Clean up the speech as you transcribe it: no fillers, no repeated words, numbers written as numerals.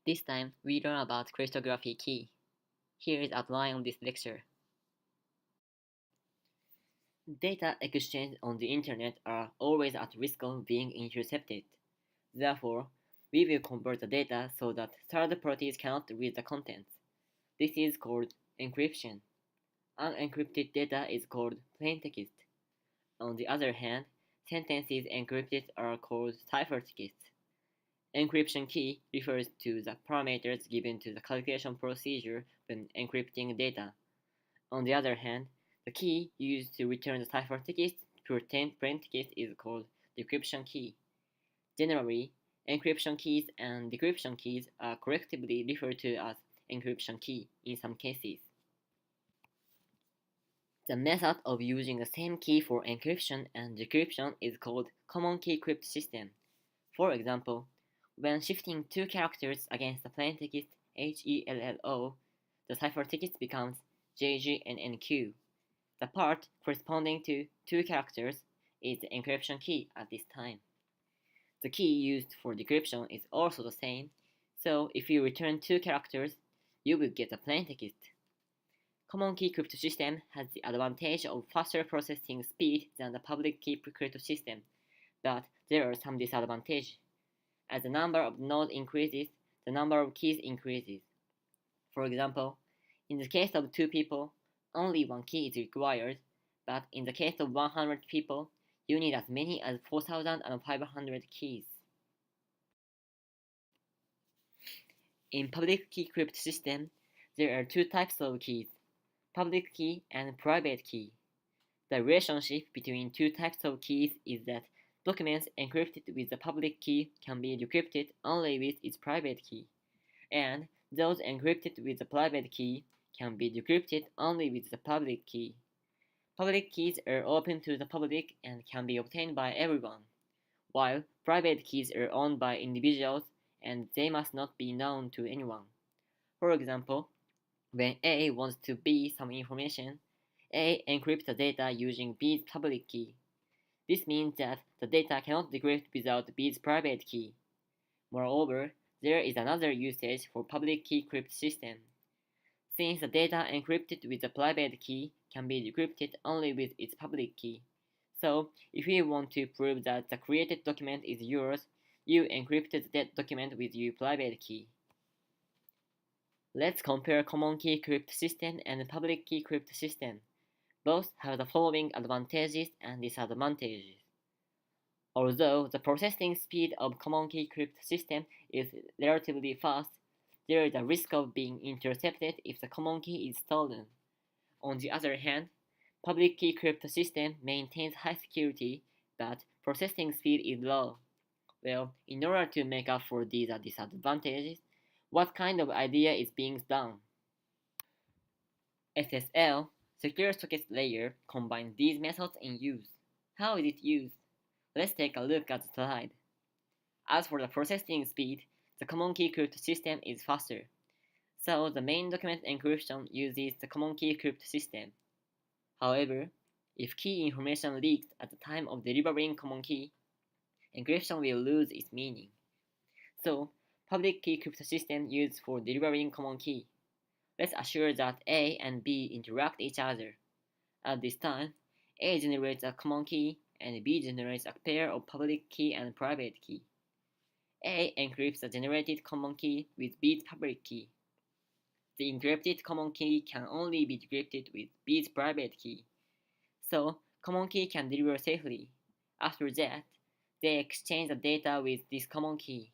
This time, we learn about cryptography key. Here is outline of this lecture. Data exchanged on the internet are always at risk of being intercepted. Therefore, we will convert the data so that third parties cannot read the contents. This is called encryption. Unencrypted data is called plaintext. On the other hand, sentences encrypted are called ciphertext. Encryption key refers to the parameters given to the calculation procedure when encrypting data. On the other hand, the key used to return the ciphertext to plaintext is called decryption key. Generally, encryption keys and decryption keys are collectively referred to as encryption key in some cases. The method of using the same key for encryption and decryption is called common key crypt system. For example, when shifting two characters against the plaintext HELLO, the ciphertext becomes JGNNQ. The part corresponding to two characters is the encryption key at this time. The key used for decryption is also the same, so if you return two characters, you will get a plaintext. Common key crypto system has the advantage of faster processing speed than the public key crypto system, but there are some disadvantages. As the number of nodes increases, the number of keys increases. For example, in the case of two people, only one key is required, but in the case of 100 people, you need as many as 4,500 keys. In public key crypt system, there are two types of keys, public key and private key. The relationship between two types of keys is that documents encrypted with the public key can be decrypted only with its private key, and those encrypted with the private key can be decrypted only with the public key. Public keys are open to the public and can be obtained by everyone, while private keys are owned by individuals and they must not be known to anyone. For example, when A wants to B some information, A encrypts the data using B's public key. This means that the data cannot decrypt without B's private key. Moreover, there is another usage for public key crypt system. Since the data encrypted with the private key can be decrypted only with its public key. So, if you want to prove that the created document is yours, you encrypted that document with your private key. Let's compare common key crypt system and public key crypt system. Both have the following advantages and disadvantages. Although the processing speed of common key crypt system is relatively fast, there is a risk of being intercepted if the common key is stolen. On the other hand, public key crypt system maintains high security, but processing speed is low. Well, in order to make up for these disadvantages, what kind of idea is being done? SSL, Secure Socket Layer, combines these methods in use. How is it used? Let's take a look at the slide. As for the processing speed, the common key crypt system is faster. So the main document encryption uses the common key crypt system. However, if key information leaks at the time of delivering common key, encryption will lose its meaning. So, public key crypt system used for delivering common key. Let's assure that A and B interact each other. At this time, A generates a common key and B generates a pair of public key and private key. A encrypts the generated common key with B's public key. The encrypted common key can only be decrypted with B's private key. So, common key can deliver safely. After that, they exchange the data with this common key.